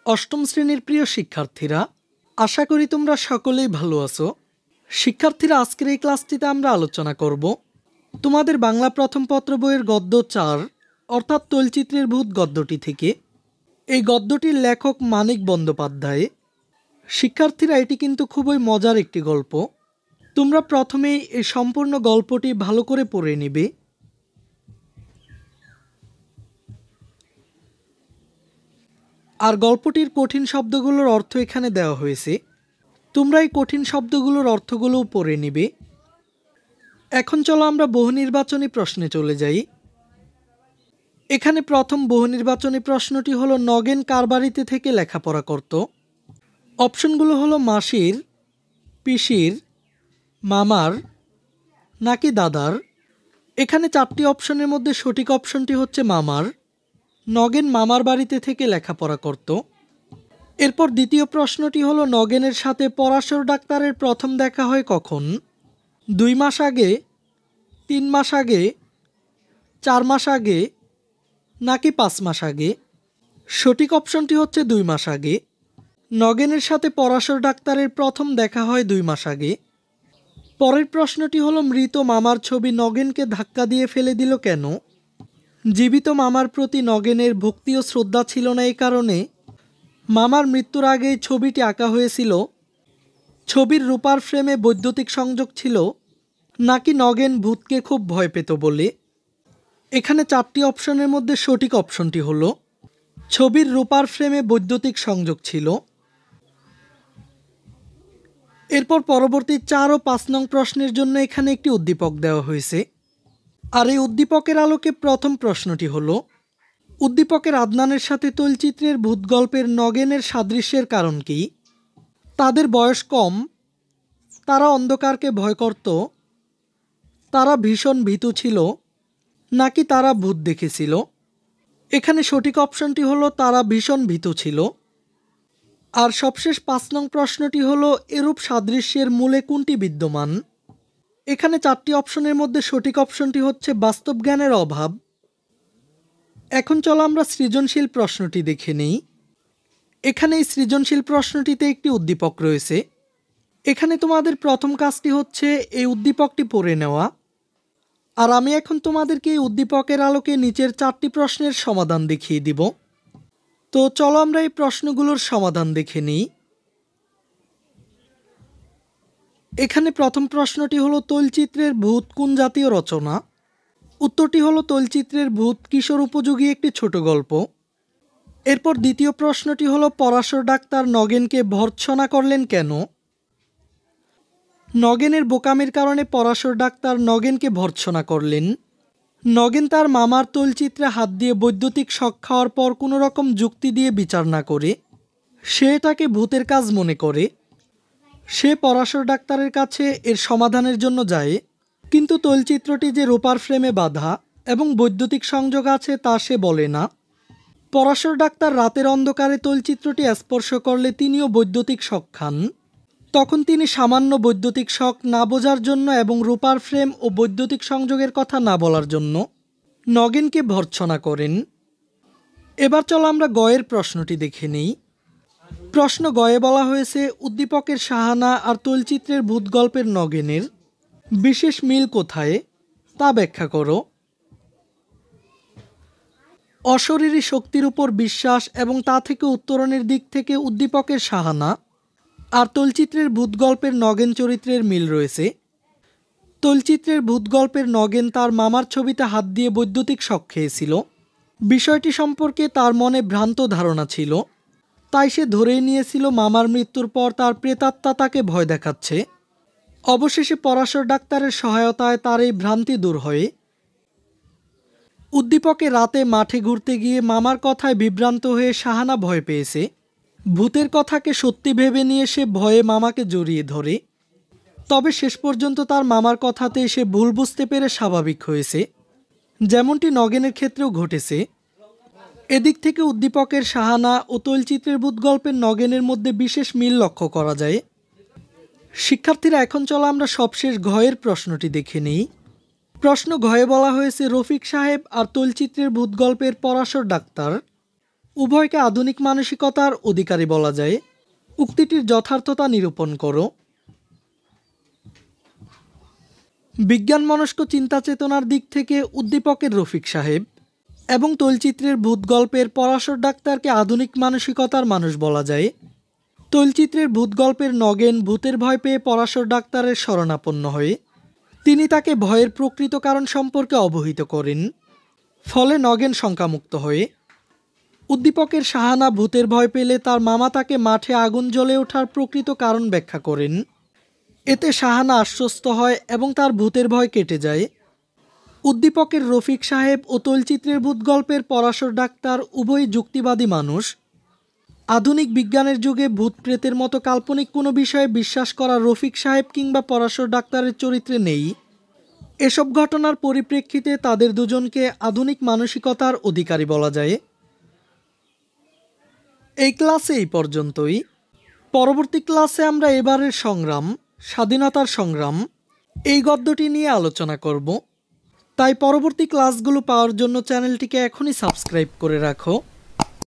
অষ্টম শ্রেণীর প্রিয় শিক্ষার্থীরা, আশা করি তোমরা সকলেই ভালো আছো। শিক্ষার্থীরা, আজকের এই ক্লাসটিতে আমরা আলোচনা করব তোমাদের বাংলা প্রথম পত্র বইয়ের গদ্য 4 অর্থাৎ তৈলচিত্রের ভূত গদ্যটি থেকে। এই গদ্যটির লেখক মানিক বন্দ্যোপাধ্যায়। শিক্ষার্থীরা, এটি কিন্তু খুবই মজার একটি গল্প। তোমরা প্রথমেই এই সম্পূর্ণ গল্পটি ভালো করে পড়ে নিবে। আর গল্পটির কঠিন শব্দগুলোর অর্থ এখানে দেওয়া হয়েছে। তোমরা এই কঠিন শব্দগুলোর অর্থগুলোও পড়ে নিবে। এখন চলো আমরা বহুনির্বাচনী প্রশ্নে চলে যাই। এখানে প্রথম বহুনির্বাচনী প্রশ্নটি হলো, নগেন কার বাড়িতে থেকে লেখাপড়া করত? অপশনগুলো হলো মাসির, পিসির, মামার নাকি দাদার। এখানে 4টি অপশনের মধ্যে সঠিক অপশনটি হচ্ছে মামার। নগেন মামার বাড়িতে থেকে লেখাপড়া করত। এরপর দ্বিতীয় প্রশ্নটি হলো, নগেনের সাথে পরাশর ডাক্তারের প্রথম দেখা হয় কখন? 2 মাস আগে, 3 মাস আগে, 4 মাস আগে নাকি 5 মাস আগে। সঠিক অপশনটি হচ্ছে 2 মাস আগে। নগেনের সাথে পরাশর ডাক্তারের প্রথম দেখা হয় 2 মাস আগে। পরের প্রশ্নটি হলো, মৃত মামার ছবি নগেনকে ধাক্কা দিয়ে ফেলে দিল কেন? জীবিত মামার প্রতি নগেনের ভক্তি ও শ্রদ্ধা ছিল না, এই কারণে মামার মৃত্যুর আগেই ছবিটি আঁকা হয়েছিল। ছবির রূপার ফ্রেমে বৈদ্যুতিক সংযোগ ছিল, নাকি নগেন ভূতকে খুব ভয় পেত বলে। এখানে 4টি অপশনের মধ্যে সঠিক অপশনটি হলো ছবির রূপার ফ্রেমে বৈদ্যুতিক সংযোগ ছিল। এরপর পরবর্তী 4 ও 5 নং প্রশ্নের জন্য এখানে একটি উদ্দীপক দেওয়া হয়েছে। আর এই উদ্দীপকের আলোকে প্রথম প্রশ্নটি হলো, উদ্দীপকের আদনানের সাথে তৈলচিত্রের ভূত গল্পের নগেনের সাদৃশ্যের কারণ কি? তাদের বয়স কম, তারা অন্ধকারকে ভয় করত, তারা ভীষণ ভীতু ছিল, নাকি তারা ভূত দেখেছিল। এখানে সঠিক অপশনটি হলো তারা ভীষণ ভীতু ছিল। আর সবশেষ 5 নং প্রশ্নটি হলো, এরূপ সাদৃশ্যের মূলে কোনটি বিদ্যমান? এখানে 4টি অপশনের মধ্যে সঠিক অপশনটি হচ্ছে বাস্তব জ্ঞানের অভাব। এখন চলো আমরা সৃজনশীল প্রশ্নটি দেখে নিই। এখানে এই সৃজনশীল প্রশ্নটিতে একটি উদ্দীপক রয়েছে। এখানে তোমাদের প্রথম কাজটি হচ্ছে এই উদ্দীপকটি পড়ে নেওয়া। আর আমি এখন তোমাদেরকে এই উদ্দীপকের আলোকে নিচের 4টি প্রশ্নের সমাধান দেখিয়ে দিব। তো চলো আমরা এই প্রশ্নগুলোর সমাধান দেখে নিই। এখানে প্রথম প্রশ্নটি হলো, তৈলচিত্রের ভূত কোন জাতীয় রচনা? উত্তরটি হলো তৈলচিত্রের ভূত কিশোর উপযোগী একটি ছোট গল্প। এরপর দ্বিতীয় প্রশ্নটি হলো, পরাশর ডাক্তার নগেনকে ভর্ৎসনা করলেন কেন? নগেনের বোকামির কারণে পরাশর ডাক্তার নগেনকে ভর্ৎসনা করলেন। নগেন তার মামার তৈলচিত্রে হাত দিয়ে বৈদ্যুতিক শক খাওয়ার পর কোনো রকম যুক্তি দিয়ে বিচার না করে সে এটাকে ভূতের কাজ মনে করে। সে পরাশর ডাক্তারের কাছে এর সমাধানের জন্য যায়, কিন্তু তৈলচিত্রটি যে রূপার ফ্রেমে বাঁধা এবং বৈদ্যুতিক সংযোগ আছে তা সে বলে না। পরাশর ডাক্তার রাতের অন্ধকারে তৈলচিত্রটি স্পর্শ করলে তিনিও বৈদ্যুতিক শক খান। তখন তিনি সামান্য বৈদ্যুতিক শক না বোঝার জন্য এবং রূপার ফ্রেম ও বৈদ্যুতিক সংযোগের কথা না বলার জন্য নগেনকে ভর্ৎসনা করেন। এবার চলো আমরা গয়ের প্রশ্নটি দেখে নিই। প্রশ্ন গয়ে বলা হয়েছে, উদ্দীপকের সাহানা আর তৈলচিত্রের ভূত গল্পের নগেনের বিশেষ মিল কোথায় তা ব্যাখ্যা করো। অশরীরী শক্তির উপর বিশ্বাস এবং তা থেকে উত্তরণের দিক থেকে উদ্দীপকের সাহানা আর তৈলচিত্রের ভূত গল্পের নগেন চরিত্রের মিল রয়েছে। তৈলচিত্রের ভূত গল্পের নগেন তার মামার ছবিতে হাত দিয়ে বৈদ্যুতিক শক খেয়েছিল। বিষয়টি সম্পর্কে তার মনে ভ্রান্ত ধারণা ছিল, তাই সে ধরেই নিয়েছিল মামার মৃত্যুর পর তার প্রেতাত্মা তাকে ভয় দেখাচ্ছে। অবশেষে পরাশর ডাক্তারের সহায়তায় তার এই ভ্রান্তি দূর হয়। উদ্দীপকে রাতে মাঠে ঘুরতে গিয়ে মামার কথায় বিভ্রান্ত হয়ে সাহানা ভয় পেয়েছে। ভূতের কথাকে সত্যি ভেবে নিয়ে সে ভয়ে মামাকে জড়িয়ে ধরে। তবে শেষ পর্যন্ত তার মামার কথাতে সে ভুল বুঝতে পেরে স্বাভাবিক হয়েছে, যেমনটি নগেনের ক্ষেত্রেও ঘটেছে। এদিক থেকে উদ্দীপকের সাহানা ও তৈলচিত্রের ভূত গল্পের নগেনের মধ্যে বিশেষ মিল লক্ষ্য করা যায়। শিক্ষার্থীরা, এখন চলো আমরা সবশেষ ঘয়ের প্রশ্নটি দেখে নিই। প্রশ্ন ঘয়ে বলা হয়েছে, রফিক সাহেব আর তৈলচিত্রের ভূত গল্পের পরাশর ডাক্তার উভয়কে আধুনিক মানসিকতার অধিকারী বলা যায়। উক্তিটির যথার্থতা নিরূপণ করো। বিজ্ঞানমনস্ক চিন্তা চেতনার দিক থেকে উদ্দীপকের রফিক সাহেব এবং তৈলচিত্রের ভূত গল্পের পরাশর ডাক্তারকে আধুনিক মানসিকতার মানুষ বলা যায়। তৈলচিত্রের ভূত গল্পের নগেন ভূতের ভয় পেয়ে পরাশর ডাক্তারের শরণাপন্ন হয়ে তিনি তাকে ভয়ের প্রকৃত কারণ সম্পর্কে অবহিত করেন। ফলে নগেন শঙ্কামুক্ত হয়ে উদ্দীপকের শাহানা ভূতের ভয় পেলে তার মামা তাকে মাঠে আগুন জ্বলে ওঠার প্রকৃত কারণ ব্যাখ্যা করেন। এতে শাহানা আশ্বস্ত হয় এবং তার ভূতের ভয় কেটে যায়। উদ্দীপকের রফিক সাহেব ও তৈলচিত্রের ভূত গল্পের পরাশর ডাক্তার উভয়ই যুক্তিবাদী মানুষ। আধুনিক বিজ্ঞানের যুগে ভূত প্রেতের মতো কাল্পনিক কোনো বিষয়ে বিশ্বাস করা রফিক সাহেব কিংবা পরাশর ডাক্তারের চরিত্রে নেই। এসব ঘটনার পরিপ্রেক্ষিতে তাদের দুজনকে আধুনিক মানসিকতার অধিকারী বলা যায়। এই ক্লাসে এই পর্যন্তই। পরবর্তী ক্লাসে আমরা এবারের সংগ্রাম, স্বাধীনতার সংগ্রাম এই গদ্যটি নিয়ে আলোচনা করব। তাই পরবর্তী ক্লাসগুলো পাওয়ার জন্য চ্যানেলটিকে এখনই সাবস্ক্রাইব করে রাখো।